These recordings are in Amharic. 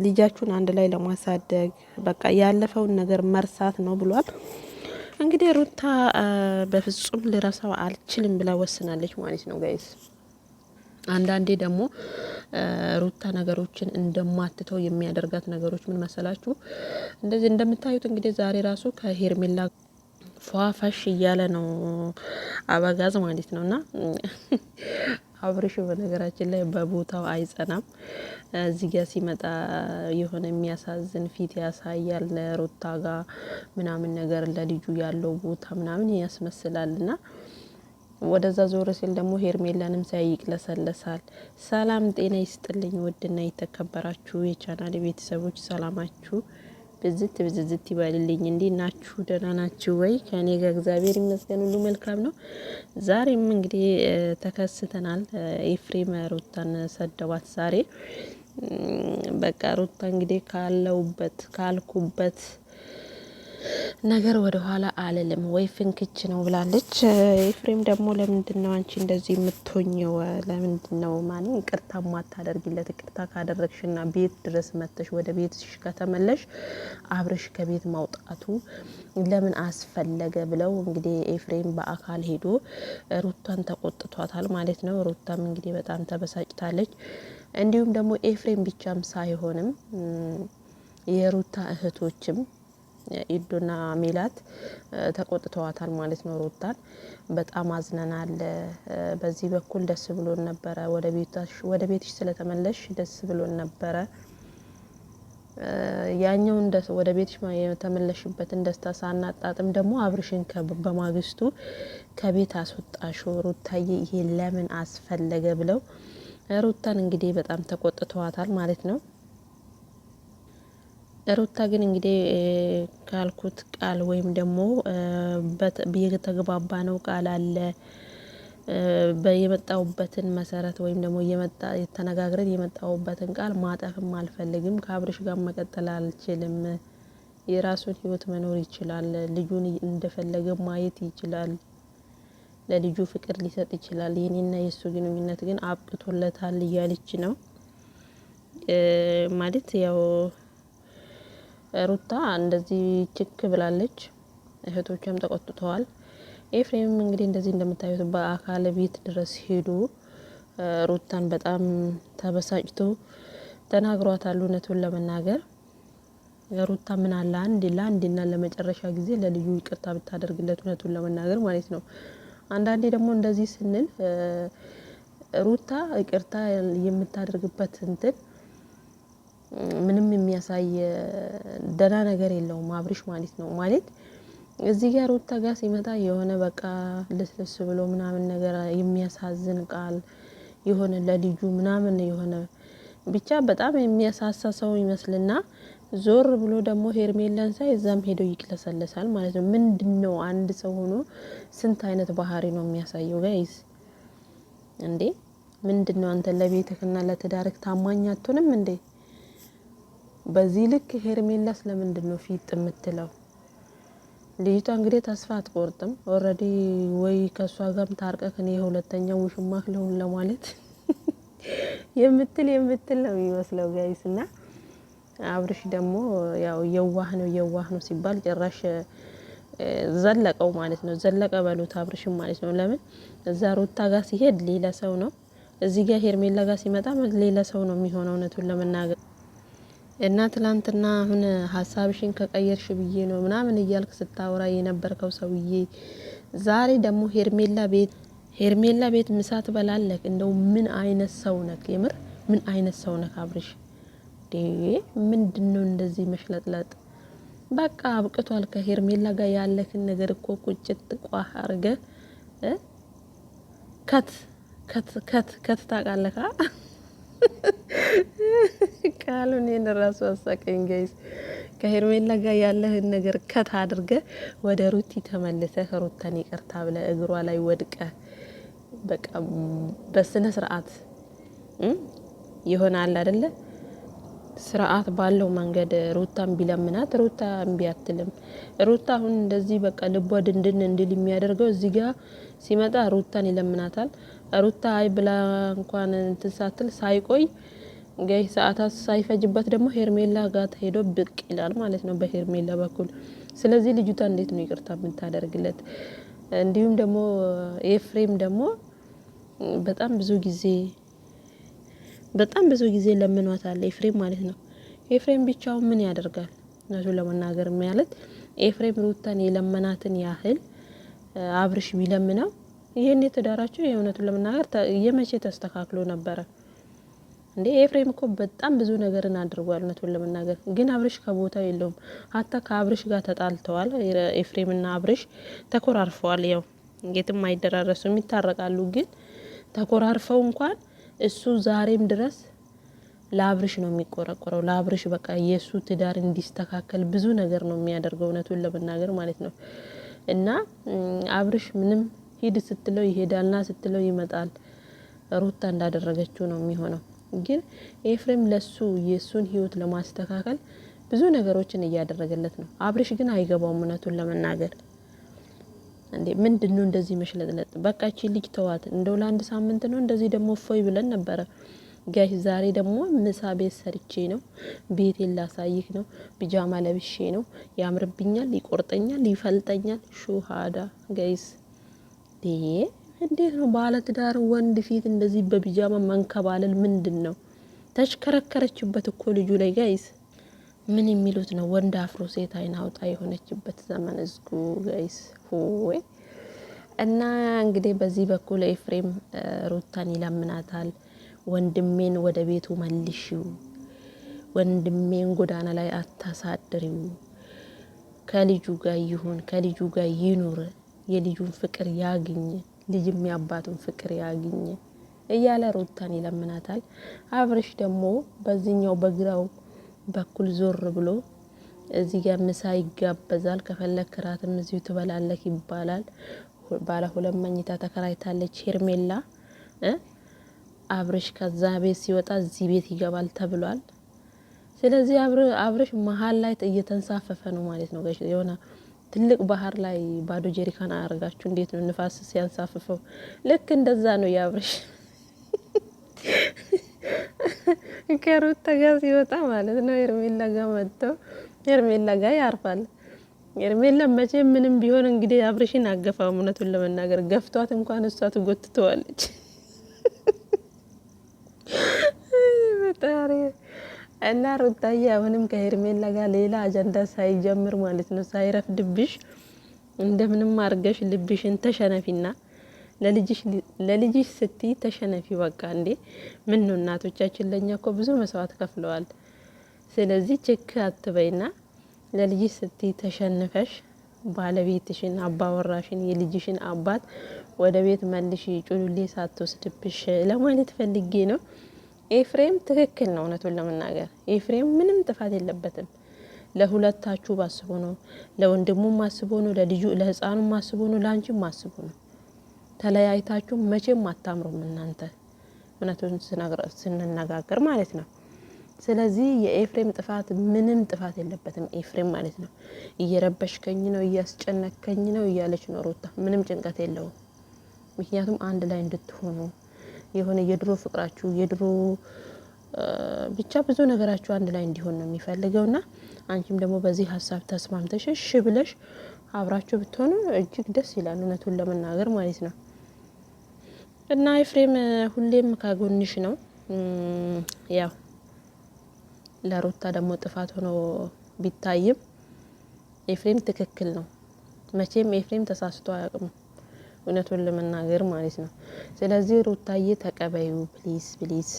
ልጃችሁን አንድ ላይ ለማሳደግ በቃ ያለፈውን ነገር መርሳት ነው ብሏል። እንግዲህ ሩታ በፍጹም ልረሳው አልችልም ብላ ወስናለች ማለት ነው ጋይስ። አንዳንዴ ደግሞ ሩታ ነገሮችን እንደማትተው የሚያደርጋት ነገሮች ምን መሰላችሁ? እንደዚህ እንደምታዩት እንግዲህ ዛሬ ራሱ ከሄርሜላ ፏፈሽ እያለ ነው አበጋዝ ማለት ነውና አብርሽ በነገራችን ላይ በቦታው አይጸናም። እዚህ ጋር ሲመጣ የሆነ የሚያሳዝን ፊት ያሳያል። ሩታ ጋር ምናምን ነገር ለልጁ ያለው ቦታ ምናምን ያስመስላልና ወደዛ ዞር ሲል ደግሞ ሄርሜላንም ሳይቅ ለሰለሳል። ሰላም ጤና ይስጥልኝ ውድና የተከበራችሁ የቻናል ቤተሰቦች ሰላማችሁ ብዝት ብዝዝት ይበልልኝ። እንዴት ናችሁ? ደህና ናችሁ ወይ? ከኔ ጋር እግዚአብሔር ይመስገን ሁሉ መልካም ነው። ዛሬም እንግዲህ ተከስተናል። ኤፍሬም ሩታን ሰደዋት ዛሬ። በቃ ሩታ እንግዲህ ካልኩበት ነገር ወደ ኋላ አልልም ወይ ፍንክች ነው ብላለች። ኤፍሬም ደግሞ ለምንድነው አንቺ እንደዚህ የምትሆኘው? ለምንድነው ማንም ይቅርታ ማታደርጊለት? ይቅርታ ካደረግሽና ቤት ድረስ መተሽ ወደ ቤትሽ ከተመለሽ አብርሽ ከቤት ማውጣቱ ለምን አስፈለገ ብለው እንግዲህ ኤፍሬም በአካል ሄዶ ሩታን ተቆጥቷታል ማለት ነው። ሩታም እንግዲህ በጣም ተበሳጭታለች። እንዲሁም ደግሞ ኤፍሬም ብቻም ሳይሆንም የሩታ እህቶችም ኢዱና ሜላት ተቆጥተዋታል ማለት ነው። ሩታን በጣም አዝነናል። በዚህ በኩል ደስ ብሎን ነበረ፣ ወደ ቤትሽ ስለተመለሽ ደስ ብሎን ነበረ። ያኛውን ወደ ቤትሽ የተመለሽበትን ደስታ ሳናጣጥም ደግሞ አብርሽን በማግስቱ ከቤት አስወጣሽ ሩታዬ፣ ይሄ ለምን አስፈለገ ብለው ሩታን እንግዲህ በጣም ተቆጥተዋታል ማለት ነው። ሩታ ግን እንግዲህ ካልኩት ቃል ወይም ደግሞ የተግባባ ነው ቃል አለ የመጣውበትን መሰረት ወይም ደግሞ የተነጋግረን የመጣውበትን ቃል ማጠፍም አልፈልግም። ከአብርሽ ጋር መቀጠል አልችልም። የራሱን ህይወት መኖር ይችላል። ልጁን እንደፈለገ ማየት ይችላል። ለልጁ ፍቅር ሊሰጥ ይችላል። የኔና የሱ ግንኙነት ግን አብቅቶለታል እያለች ነው ማለት ያው ሩታ እንደዚህ ችክ ብላለች። እህቶቿም ተቆጥተዋል። ኤፍሬም እንግዲህ እንደዚህ እንደምታዩት በአካል ቤት ድረስ ሄዶ ሩታን በጣም ተበሳጭቶ ተናግሯታል። እውነቱን ለመናገር ሩታ ምን አለ ለአንድና ለመጨረሻ ጊዜ ለልዩ ይቅርታ ብታደርግለት፣ እውነቱን ለመናገር ማለት ነው። አንዳንዴ ደግሞ እንደዚህ ስንል ሩታ ይቅርታ የምታደርግበት እንትን ምንም የሚያሳይ ደህና ነገር የለውም አብርሽ ማለት ነው። ማለት እዚህ ጋር ሩታ ጋር ሲመጣ የሆነ በቃ ልስልስ ብሎ ምናምን ነገር የሚያሳዝን ቃል የሆነ ለልጁ ምናምን የሆነ ብቻ በጣም የሚያሳሳ ሰው ይመስልና ዞር ብሎ ደግሞ ሄርሜላን ሳይ እዛም ሄዶ ይቅለሰለሳል ማለት ነው። ምንድነው አንድ ሰው ሆኖ ስንት አይነት ባህሪ ነው የሚያሳየው ጋይስ? እንዴ ምንድነው አንተ ለቤትህና ለትዳርክ ታማኝ አትሆንም እንዴ? በዚህ ልክ ሄርሜላ ስለምንድን ነው ፊት የምትለው? ልጅቷ እንግዲህ ተስፋ አትቆርጥም። ኦልሬዲ ወይ ከሷ ጋርም ታርቀክ እኔ ሁለተኛው ውሽማክ ለሁን ለማለት የምትል ነው የሚመስለው ጋይስ። እና አብርሽ ደግሞ ያው የዋህ ነው ሲባል ጭራሽ ዘለቀው ማለት ነው። ዘለቀ በሉት አብርሽም ማለት ነው። ለምን እዛ ሩታ ጋር ሲሄድ ሌላ ሰው ነው፣ እዚህ ጋር ሄርሜላ ጋር ሲመጣ ሌላ ሰው ነው የሚሆነው እውነቱን ለመናገር እና ትላንትና አሁን ሀሳብሽን ከቀየርሽ ብዬ ነው ምናምን እያልክ ስታወራ የነበርከው ሰውዬ ዛሬ ደግሞ ሄርሜላ ቤት ምሳ ትበላለህ። እንደው ምን አይነት ሰው ነክ? የምር ምን አይነት ሰው ነክ አብርሽ? ምንድነው እንደዚህ መሽለጥለጥ? በቃ አብቅቷል። ከሄርሜላ ጋር ያለክን ነገር እኮ ቁጭት ቋህ አርገ ከት ታውቃለህ። ቃሉን የነራሱ አሳቀኝ ጋይስ። ከሄርሜላ ጋር ያለህን ነገር ከት አድርገ ወደ ሩቲ ተመልሰህ ሩታን ይቅርታ ብለ እግሯ ላይ ወድቀ በቃ በስነ ስርዓት ይሆናል አይደለ? ስርዓት ባለው መንገድ ሩታን ቢለምናት ሩታ እምቢ አትልም። ሩታ አሁን እንደዚህ በቃ ልቧ ድንድን እንዲል የሚያደርገው እዚህ ጋር ሲመጣ ሩታን ይለምናታል። ሩታ አይ ብላ እንኳን እንትን ሳትል ሳይቆይ ጋይ ሰዓታት ሳይፈጅበት ደግሞ ሄርሜላ ጋር ሄዶ ብቅ ይላል ማለት ነው በሄርሜላ በኩል። ስለዚህ ልጅቷ እንዴት ነው ይቅርታ የምታደርግለት? እንዲሁም ደግሞ ኤፍሬም ደግሞ በጣም ብዙ ጊዜ ለምኗታል ኤፍሬም ማለት ነው። ኤፍሬም ብቻው ምን ያደርጋል? እነሱ ለመናገር ማለት ኤፍሬም ሩታን የለመናትን ያህል አብርሽ ቢለምነው ይሄን የተዳራቸው የእውነቱን ለመናገር የመቼ ተስተካክሎ ነበረ እንዴ? ኤፍሬም እኮ በጣም ብዙ ነገርን አድርጓል እውነቱን ለመናገር ግን አብርሽ ከቦታው የለውም። ሀታ ከአብርሽ ጋር ተጣልተዋል። ኤፍሬምና አብርሽ ተኮራርፈዋል። ያው የትም አይደራረሱም፣ ይታረቃሉ። ግን ተኮራርፈው እንኳን እሱ ዛሬም ድረስ ለአብርሽ ነው የሚቆረቆረው። ለአብርሽ በቃ የሱ ትዳር እንዲስተካከል ብዙ ነገር ነው የሚያደርገው እውነቱን ለመናገር ማለት ነው። እና አብርሽ ምንም ሂድ ስትለው ይሄዳልና ስትለው ይመጣል። ሩታ እንዳደረገችው ነው የሚሆነው። ግን ኤፍሬም ለሱ የሱን ህይወት ለማስተካከል ብዙ ነገሮችን እያደረገለት ነው። አብርሽ ግን አይገባውም እውነቱን ለመናገር እንዴ ምንድነው እንደዚህ መሽለጥለጥ? በቃ እቺ ልጅ ተዋት። እንደው ለአንድ ሳምንት ነው እንደዚህ ደግሞ ፎይ ብለን ነበረ። ጋሽ ዛሬ ደግሞ ምሳ ቤት ሰርቼ ነው፣ ቤቴን ላሳይክ ነው፣ ቢጃማ ለብሼ ነው፣ ያምርብኛል፣ ይቆርጠኛል፣ ይፈልጠኛል። ሹሃዳ ጋይስ እንዴት ነው ባለ ትዳር ወንድ ፊት እንደዚህ በቢጃማ መንከባለል? ምንድን ነው? ተሽከረከረችበት እኮ ልጁ ላይ ጋይስ። ምን የሚሉት ነው? ወንድ አፍሮ ሴት አይን አውጣ የሆነችበት ዘመን እዝጉ ጋይስ ሆይ። እና እንግዲህ በዚህ በኩል ኤፍሬም ሩታን ይለምናታል። ወንድሜን ወደ ቤቱ መልሺው፣ ወንድሜን ጎዳና ላይ አታሳድሪው፣ ከልጁ ጋር ይሁን፣ ከልጁ ጋር ይኑር፣ የልጁን ፍቅር ያግኝ፣ ልጅም ያባቱን ፍቅር ያግኝ እያለ ሩታን ይለምናታል። አብርሽ ደግሞ በዚህኛው በግራው በኩል ዞር ብሎ እዚህ ጋር ምሳ ይጋበዛል። ከፈለክ ራትም እዚሁ ትበላለክ ይባላል። ባለ 2 መኝታ ተከራይታለች ሄርሜላ። አብርሽ ከዛ ቤት ሲወጣ እዚህ ቤት ይገባል ተብሏል። ስለዚህ አብርሽ መሀል ላይ እየተንሳፈፈ ነው ማለት ነው። የሆነ ትልቅ ባህር ላይ ባዶ ጀሪካን አያርጋችሁ እንዴት ነው ንፋስ ሲያንሳፍፈው? ልክ እንደዛ ነው የአብርሽ ከሩታ ጋር ሲወጣ ማለት ነው። ሄርሜላ ጋር መጥቶ ሄርሜላ ጋር ያርፋል። ሄርሜላ መቼ ምንም ቢሆን እንግዲህ አብርሽን አገፋው። እውነቱን ለመናገር ገፍቷት እንኳን እሷ ትጎትተዋለች። በጣሪ እና ሩታዬ አሁንም ከሄርሜላ ጋር ሌላ አጀንዳ ሳይጀምር ማለት ነው ሳይረፍድብሽ እንደምንም አርገሽ ልብሽን ተሸነፊና ለልጅሽ ስትይ ተሸነፊ። በቃ እንዴ ምን ነው እናቶቻችን ለኛ እኮ ብዙ መስዋዕት ከፍለዋል። ስለዚህ ችክ አትበይና ለልጅሽ ስትይ ተሸንፈሽ ባለቤትሽን አባወራሽን የልጅሽን አባት ወደ ቤት መልሽ፣ ጩሉሌ ሳትወስድብሽ ለማለት ፈልጌ ነው። ኤፍሬም ትክክል ነው። እውነቱን ለመናገር ኤፍሬም ምንም ጥፋት የለበትም። ለሁለታችሁ ባስቦ ነው፣ ለወንድሙም ማስቦ ነው፣ ለልጁ ለህፃኑም ማስቦ ነው፣ ለአንቺም ማስቦ ነው። ተለያይታችሁ መቼም አታምሩም እናንተ እውነቱን ስንነጋገር ማለት ነው። ስለዚህ የኤፍሬም ጥፋት ምንም ጥፋት የለበትም ኤፍሬም ማለት ነው። እየረበሽከኝ ነው፣ እያስጨነከኝ ነው እያለች ነው ሩታ። ምንም ጭንቀት የለውም። ምክንያቱም አንድ ላይ እንድትሆኑ የሆነ የድሮ ፍቅራችሁ የድሮ ብቻ ብዙ ነገራችሁ አንድ ላይ እንዲሆን ነው የሚፈልገውና አንቺም ደግሞ በዚህ ሀሳብ ተስማምተሽ እሺ ብለሽ አብራችሁ ብትሆኑ እጅግ ደስ ይላል እውነቱን ለመናገር ማለት ነው። እና ኤፍሬም ሁሌም ካጎንሽ ነው። ያው ለሩታ ደግሞ ጥፋት ሆኖ ቢታይም ኤፍሬም ትክክል ነው። መቼም ኤፍሬም ተሳስቶ አያውቅም እውነቱን ለመናገር ማለት ነው። ስለዚህ ሩታዬ ተቀበዩ ፕሊዝ ፕሊዝ።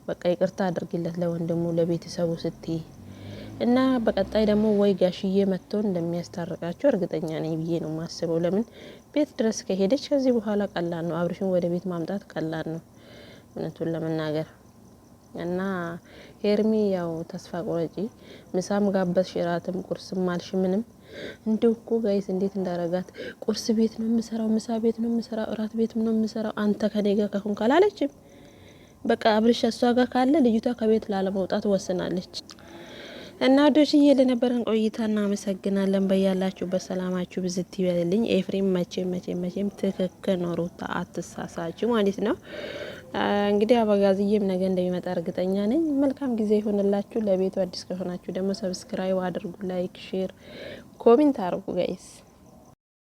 በቃ ይቅርታ አድርጊለት ለወንድሙ ለቤተሰቡ ስትይ እና በቀጣይ ደግሞ ወይ ጋሽዬ መጥቶ እንደሚያስታርቃቸው እርግጠኛ ነኝ ብዬ ነው ማስበው። ለምን ቤት ድረስ ከሄደች ከዚህ በኋላ ቀላል ነው፣ አብርሽን ወደ ቤት ማምጣት ቀላል ነው እውነቱን ለመናገር። እና ሄርሚ ያው ተስፋ ቆረጪ፣ ምሳም ጋበዝሽ፣ እራትም ቁርስም ማልሽ ምንም። እንደው እኮ ጋይስ እንዴት እንዳረጋት ቁርስ ቤት ነው የምሰራው፣ ምሳ ቤት ነው የምሰራው፣ እራት ቤት ነው የምሰራው፣ አንተ ከኔ ጋር ከሆን ካላለችም በቃ አብርሽ እሷ ጋር ካለ ልጅቷ ከቤት ላለመውጣት ወስናለች። እና ወዶችዬ ለነበረን ቆይታ እናመሰግናለን። በያላችሁ በሰላማችሁ ብዝት ይበልልኝ። ኤፍሬም መቼም ትክክል ነው። ሩታ አትሳሳች ማለት ነው። እንግዲህ አበጋዝዬም ነገ እንደሚመጣ እርግጠኛ ነኝ። መልካም ጊዜ ይሆንላችሁ። ለቤቱ አዲስ ከሆናችሁ ደግሞ ሰብስክራይብ አድርጉ፣ ላይክ፣ ሼር፣ ኮሜንት አድርጉ ጋይስ።